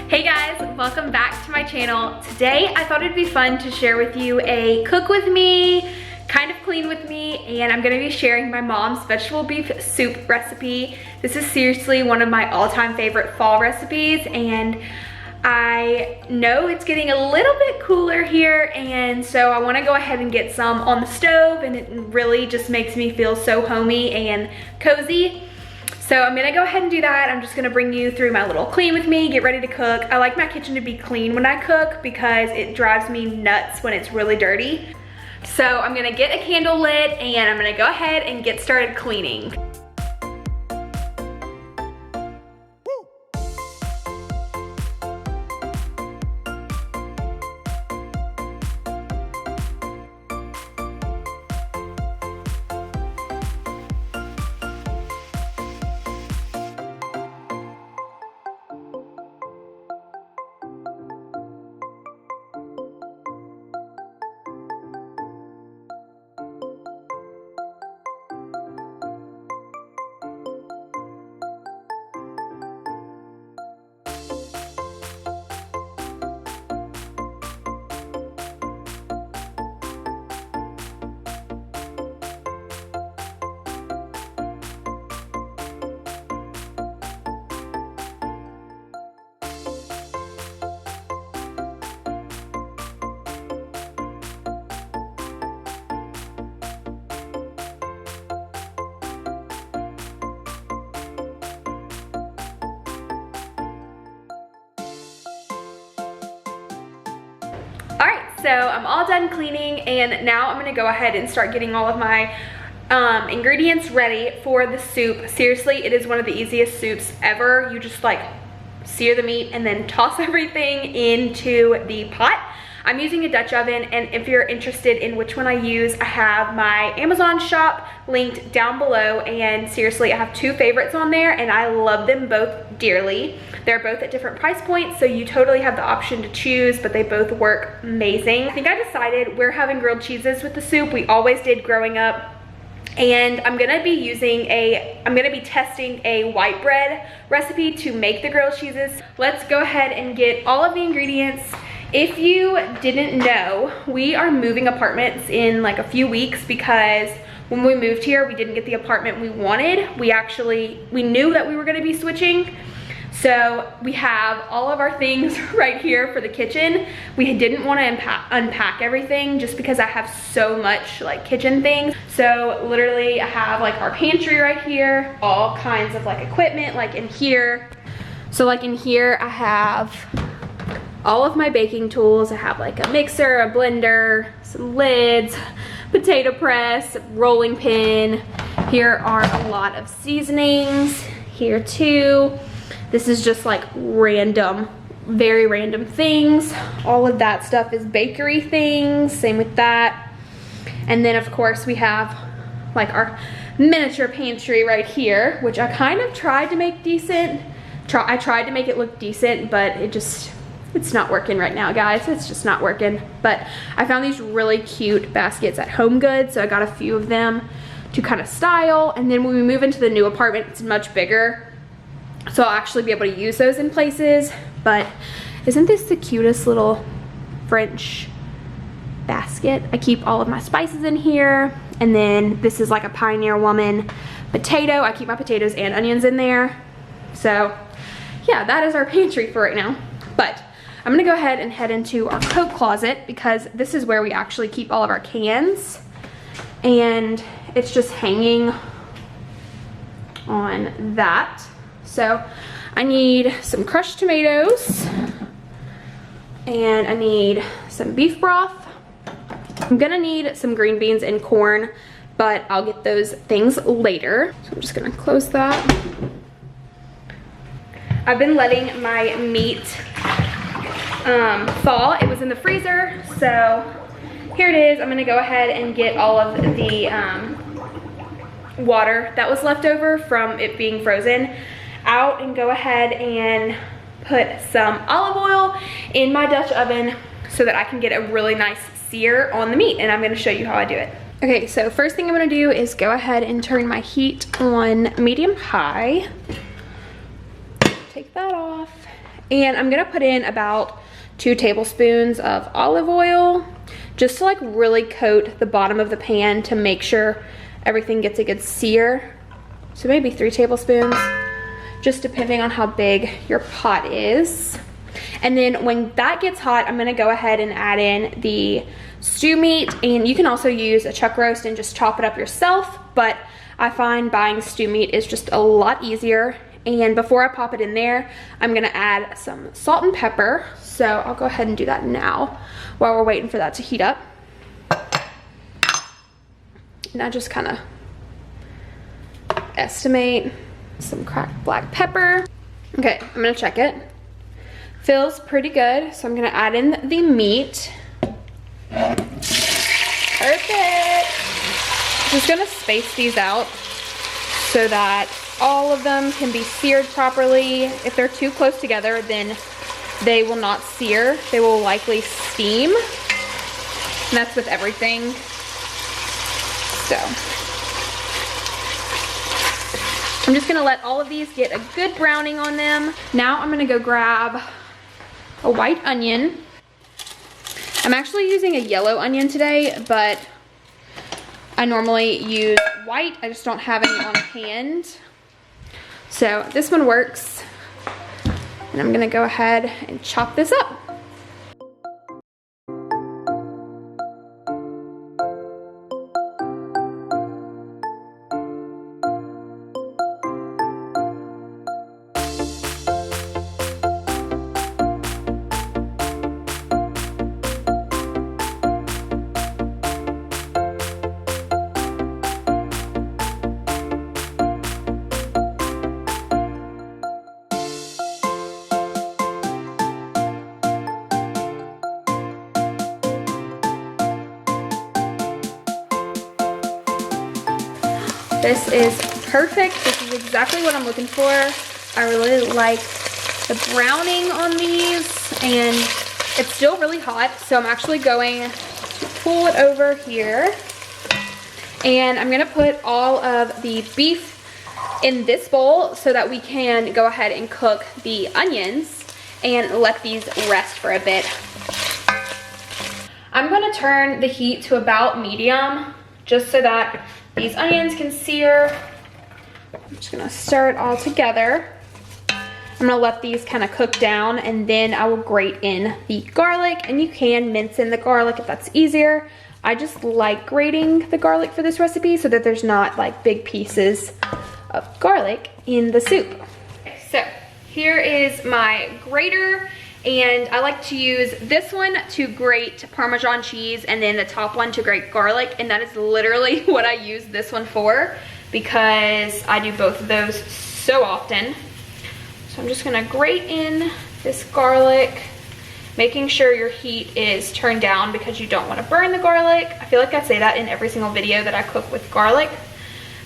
Hey guys, welcome back to my channel. Today I thought it'd be fun to share with you a cook with me, kind of clean with me, and I'm gonna be sharing my mom's vegetable beef soup recipe. This is seriously one of my all-time favorite fall recipes, and I know it's getting a little bit cooler here, and so I wanna go ahead and get some on the stove, and it really just makes me feel so homey and cozy. So I'm gonna go ahead and do that. I'm just gonna bring you through my little clean with me, get ready to cook. I like my kitchen to be clean when I cook because it drives me nuts when it's really dirty. So I'm gonna get a candle lit and I'm gonna go ahead and get started cleaning. So I'm all done cleaning, and now I'm gonna go ahead and start getting all of my ingredients ready for the soup. Seriously, it is one of the easiest soups ever. You just like sear the meat and then toss everything into the pot. I'm using a Dutch oven, and if you're interested in which one I use, I have my Amazon shop linked down below, and seriously, I have two favorites on there and I love them both dearly. They're both at different price points, so you totally have the option to choose, but they both work amazing. I think I decided we're having grilled cheeses with the soup. We always did growing up. And I'm gonna be testing a white bread recipe to make the grilled cheeses. Let's go ahead and get all of the ingredients. If you didn't know, we are moving apartments in like a few weeks because when we moved here, we didn't get the apartment we wanted. We knew that we were gonna be switching. So we have all of our things right here for the kitchen. We didn't want to unpack everything just because I have so much like kitchen things. So literally I have like our pantry right here, all kinds of like equipment like in here. So like in here I have all of my baking tools. I have like a mixer, a blender, some lids, potato press, rolling pin. Here are a lot of seasonings here too. This is just like random, very random things. All of that stuff is bakery things, same with that. And then of course we have like our miniature pantry right here, which I kind of tried to make decent. I tried to make it look decent, but it's not working right now, guys. It's just not working. But I found these really cute baskets at Home Goods, so I got a few of them to kind of style. And then when we move into the new apartment, it's much bigger, so I'll actually be able to use those in places. But isn't this the cutest little French basket? I keep all of my spices in here. And then this is like a Pioneer Woman potato. I keep my potatoes and onions in there. So yeah, that is our pantry for right now. But I'm gonna go ahead and head into our coat closet because this is where we actually keep all of our cans. And it's just hanging on that. So I need some crushed tomatoes and I need some beef broth. I'm gonna need some green beans and corn, but I'll get those things later. So I'm just gonna close that. I've been letting my meat thaw. It was in the freezer, so here it is. I'm gonna go ahead and get all of the water that was left over from it being frozen out and go ahead and put some olive oil in my Dutch oven so that I can get a really nice sear on the meat, and I'm gonna show you how I do it. Okay, so first thing I'm gonna do is go ahead and turn my heat on medium high. Take that off, And I'm gonna put in about 2 tablespoons of olive oil, just to like really coat the bottom of the pan to make sure everything gets a good sear. So maybe 3 tablespoons, just depending on how big your pot is. And then when that gets hot, I'm gonna go ahead and add in the stew meat, and you can also use a chuck roast and just chop it up yourself, but I find buying stew meat is just a lot easier. And before I pop it in there, I'm gonna add some salt and pepper. So I'll go ahead and do that now while we're waiting for that to heat up. And I just kind of estimate some cracked black pepper. Okay, I'm gonna check it. Feels pretty good, so I'm gonna add in the meat. Perfect. Just gonna space these out so that all of them can be seared properly. If they're too close together, then they will not sear. They will likely steam. And that's with everything. So I'm just gonna let all of these get a good browning on them. Now I'm gonna go grab a white onion. I'm actually using a yellow onion today, but I normally use white. I just don't have any on hand. So this one works. And I'm gonna go ahead and chop this up. This is perfect. This is exactly what I'm looking for. I really like the browning on these, and it's still really hot, so I'm actually going to pull it over here, and I'm gonna put all of the beef in this bowl so that we can go ahead and cook the onions and let these rest for a bit. I'm gonna turn the heat to about medium just so that these onions can sear. I'm just gonna stir it all together. I'm gonna let these kind of cook down, and then I will grate in the garlic, and you can mince in the garlic if that's easier. I just like grating the garlic for this recipe so that there's not like big pieces of garlic in the soup. So here is my grater, and I like to use this one to grate Parmesan cheese and then the top one to grate garlic, and that is literally what I use this one for because I do both of those so often. So I'm just gonna grate in this garlic, making sure your heat is turned down because you don't want to burn the garlic. I feel like I say that in every single video that I cook with garlic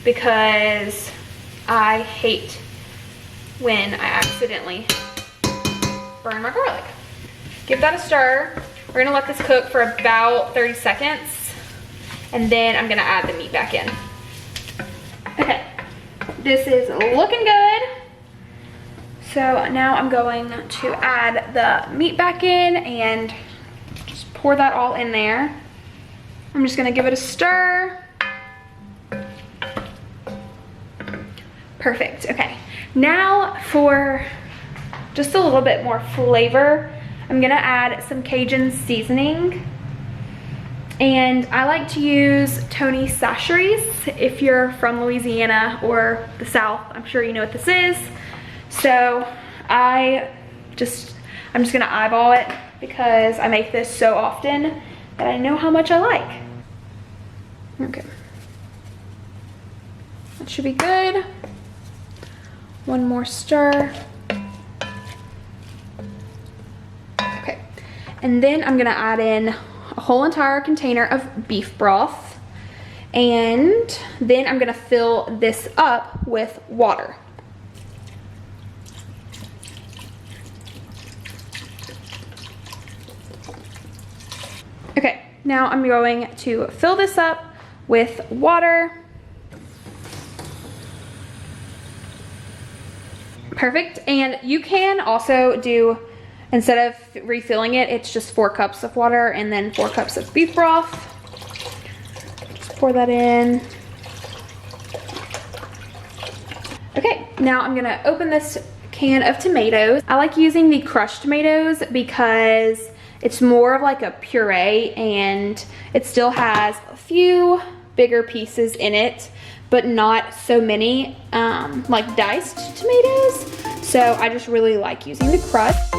because I hate when I accidentally burn my garlic. Give that a stir. We're gonna let this cook for about 30 seconds, and then I'm gonna add the meat back in. Okay, this is looking good. So now I'm going to add the meat back in and just pour that all in there. I'm just gonna give it a stir. Perfect, okay. Now for just a little bit more flavor, I'm gonna add some Cajun seasoning. And I like to use Tony Chachere's. If you're from Louisiana or the South, I'm sure you know what this is. So I'm just gonna eyeball it because I make this so often that I know how much I like. Okay. That should be good. One more stir. Okay, and then I'm gonna add in a whole entire container of beef broth, and then I'm gonna fill this up with water. Okay, now I'm going to fill this up with water. Perfect. And you can also do, instead of refilling it, it's just 4 cups of water and then 4 cups of beef broth. Just pour that in. Okay, now I'm gonna open this can of tomatoes. I like using the crushed tomatoes because it's more of like a puree and it still has a few bigger pieces in it, but not so many like diced tomatoes. So I just really like using the crushed.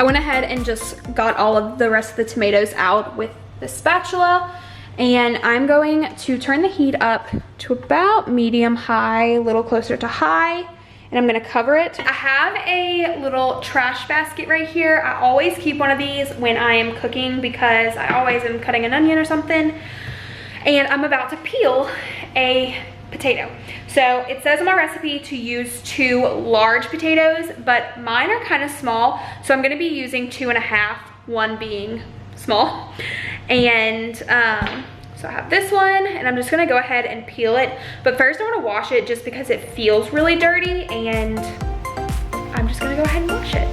I went ahead and just got all of the rest of the tomatoes out with the spatula, and I'm going to turn the heat up to about medium high, a little closer to high, and I'm gonna cover it. I have a little trash basket right here. I always keep one of these when I am cooking because I always am cutting an onion or something, and I'm about to peel a potato. So it says in my recipe to use 2 large potatoes, but mine are kind of small, so I'm gonna be using 2.5, one being small. And so I have this one, and I'm just gonna go ahead and peel it. But first I wanna wash it just because it feels really dirty, and I'm just gonna go ahead and wash it.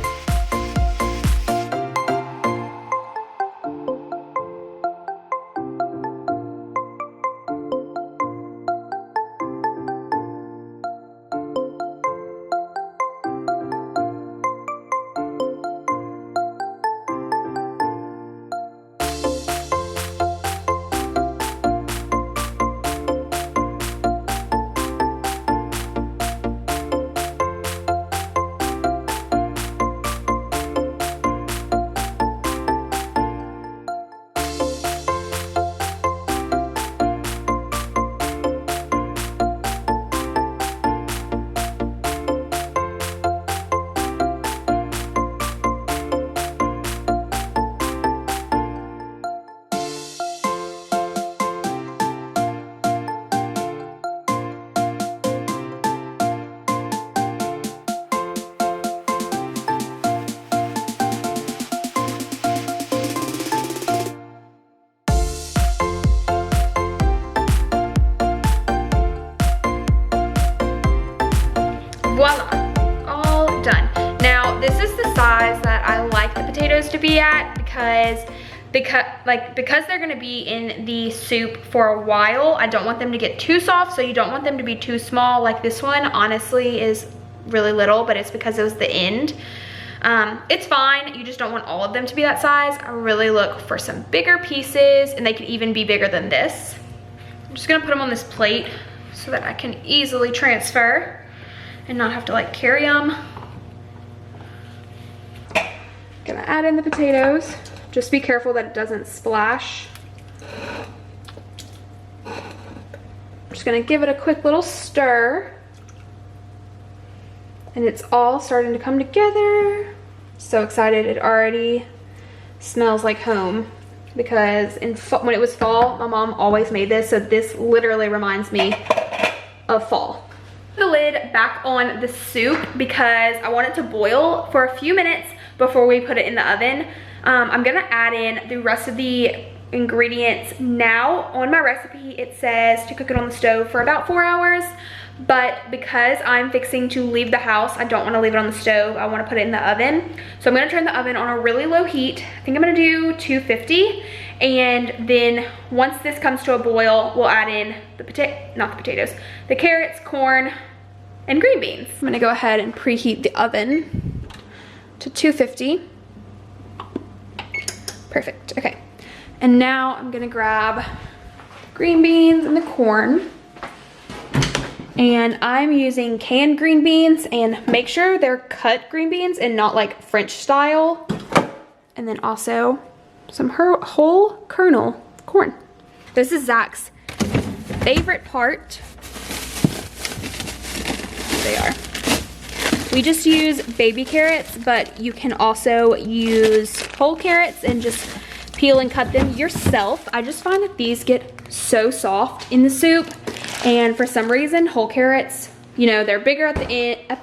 Voila, all done. Now this is the size that I like the potatoes to be at because they're gonna be in the soup for a while. I don't want them to get too soft, so you don't want them to be too small. Like this one honestly is really little, but it's because it was the end. It's fine, you just don't want all of them to be that size. I really look for some bigger pieces, and they could even be bigger than this. I'm just gonna put them on this plate so that I can easily transfer and not have to like carry them. Gonna add in the potatoes. Just be careful that it doesn't splash. I'm just gonna give it a quick little stir. And it's all starting to come together. So excited, it already smells like home. Because when it was fall, my mom always made this, so this literally reminds me of fall. The lid back on the soup because I want it to boil for a few minutes before we put it in the oven. I'm gonna add in the rest of the ingredients now. On my recipe, it says to cook it on the stove for about 4 hours, but because I'm fixing to leave the house, I don't wanna leave it on the stove. I wanna put it in the oven. So I'm gonna turn the oven on a really low heat. I think I'm gonna do 250. And then once this comes to a boil, we'll add in the carrots, corn, and green beans. I'm gonna go ahead and preheat the oven to 250. Perfect, okay. And now I'm gonna grab green beans and the corn. And I'm using canned green beans, and make sure they're cut green beans and not like French style. And then also some whole kernel corn. This is Zach's favorite part. they are. We just use baby carrots, but you can also use whole carrots and just peel and cut them yourself. I just find that these get so soft in the soup, and for some reason whole carrots, you know, they're bigger at the end,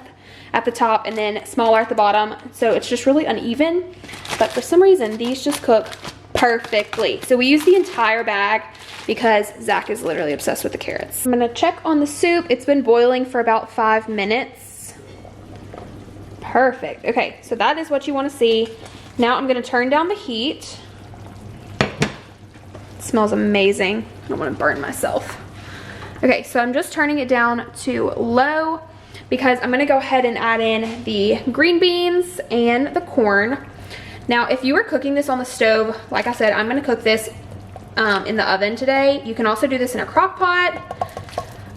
at the top, and then smaller at the bottom, so it's just really uneven. But for some reason these just cook perfectly. So we use the entire bag because Zach is literally obsessed with the carrots. I'm gonna check on the soup. It's been boiling for about 5 minutes. Perfect. Okay, so that is what you want to see. Now I'm gonna turn down the heat. It smells amazing. I don't want to burn myself. Okay, so I'm just turning it down to low because I'm gonna go ahead and add in the green beans and the corn. Now, if you were cooking this on the stove, like I said, I'm gonna cook this in the oven today. You can also do this in a crock pot.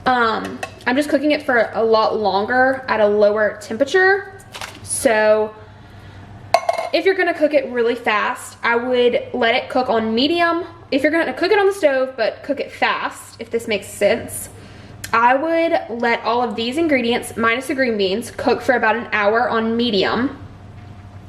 I'm just cooking it for a lot longer at a lower temperature. So if you're gonna cook it really fast, I would let it cook on medium. If you're gonna cook it on the stove, but cook it fast, if this makes sense, I would let all of these ingredients, minus the green beans, cook for about an hour on medium.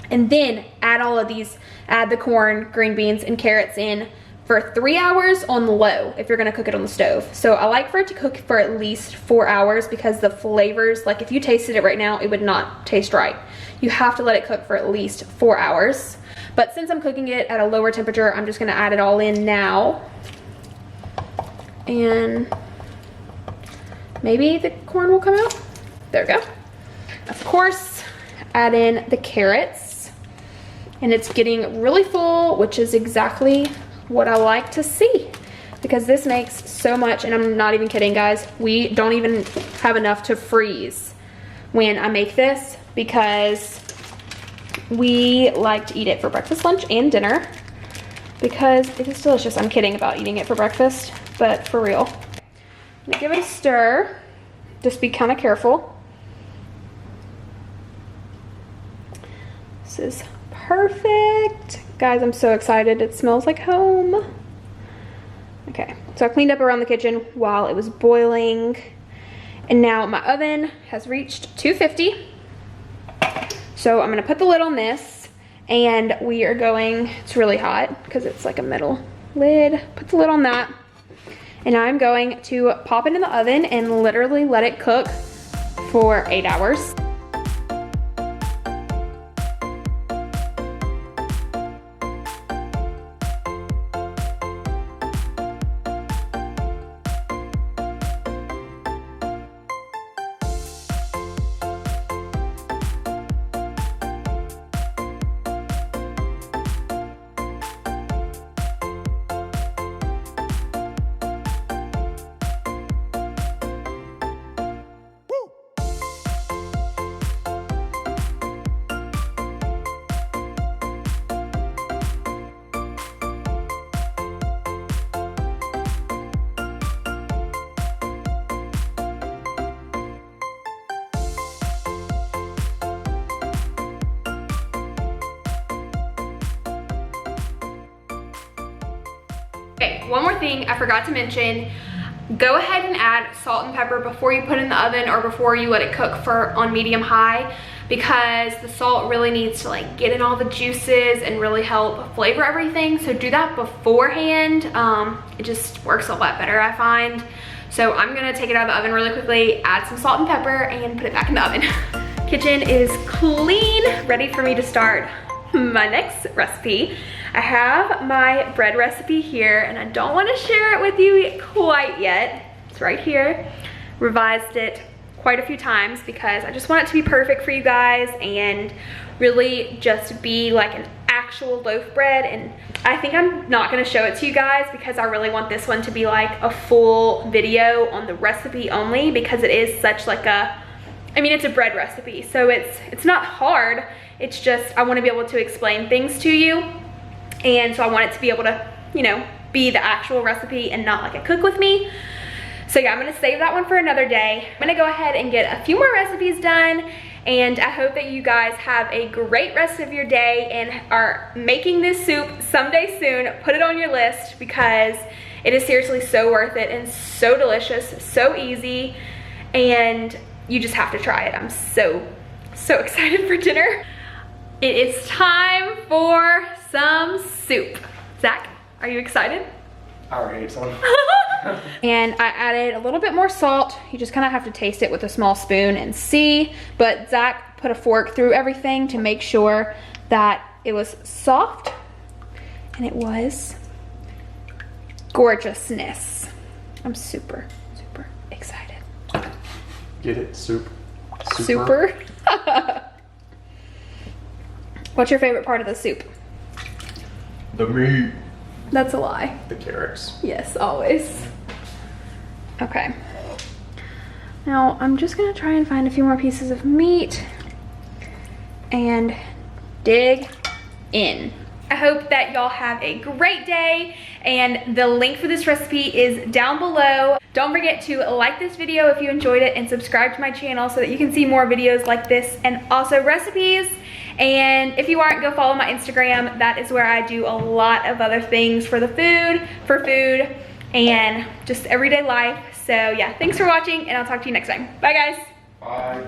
And then add all of these, add the corn, green beans, and carrots in for 3 hours on low if you're gonna cook it on the stove. So I like for it to cook for at least 4 hours because the flavors, like if you tasted it right now, it would not taste right. You have to let it cook for at least 4 hours. But since I'm cooking it at a lower temperature, I'm just gonna add it all in now. And maybe the corn will come out. There we go. Of course, add in the carrots. And it's getting really full, which is exactly what I like to see, because this makes so much, and I'm not even kidding, guys. We don't even have enough to freeze when I make this because we like to eat it for breakfast, lunch, and dinner because it is delicious. I'm kidding about eating it for breakfast, but for real. I'm gonna give it a stir. Just be kind of careful. This is perfect. Guys, I'm so excited. It smells like home. Okay, so I cleaned up around the kitchen while it was boiling. And now my oven has reached 250. So I'm gonna put the lid on this and we are going, it's really hot because it's like a metal lid. Put the lid on that. And I'm going to pop it in the oven and literally let it cook for 8 hours. Okay, one more thing I forgot to mention. Go ahead and add salt and pepper before you put it in the oven or before you let it cook for on medium high, because the salt really needs to like get in all the juices and really help flavor everything. So do that beforehand. It just works a lot better, I find. So I'm gonna take it out of the oven really quickly, add some salt and pepper, and put it back in the oven. Kitchen is clean, ready for me to start my next recipe. I have my bread recipe here and I don't want to share it with you quite yet. It's right here. Revised it quite a few times because I just want it to be perfect for you guys and really just be like an actual loaf bread. And I think I'm not going to show it to you guys because I really want this one to be like a full video on the recipe only, because it is such like a, I mean, it's a bread recipe, so it's not hard. It's just I want to be able to explain things to you, and so I want it to be able to, you know, be the actual recipe and not like a cook with me. So yeah, I'm gonna save that one for another day. I'm gonna go ahead and get a few more recipes done, and I hope that you guys have a great rest of your day and are making this soup someday soon. Put it on your list because it is seriously so worth it and so delicious, so easy, and you just have to try it. I'm so excited for dinner. It is time for some soup. Zach, are you excited? I already ate some. And I added a little bit more salt. You just kind of have to taste it with a small spoon and see. But Zach put a fork through everything to make sure that it was soft. And it was gorgeousness. I'm super excited. Get it? Soup. Super. What's your favorite part of the soup? The meat. That's a lie. The carrots. Yes, always. Okay. Now I'm just gonna try and find a few more pieces of meat and dig in. I hope that y'all have a great day, and the link for this recipe is down below. Don't forget to like this video if you enjoyed it and subscribe to my channel so that you can see more videos like this and also recipes. And if you aren't, go follow my Instagram. That is where I do a lot of other things for food, and just everyday life. So yeah, thanks for watching, and I'll talk to you next time. Bye guys. Bye.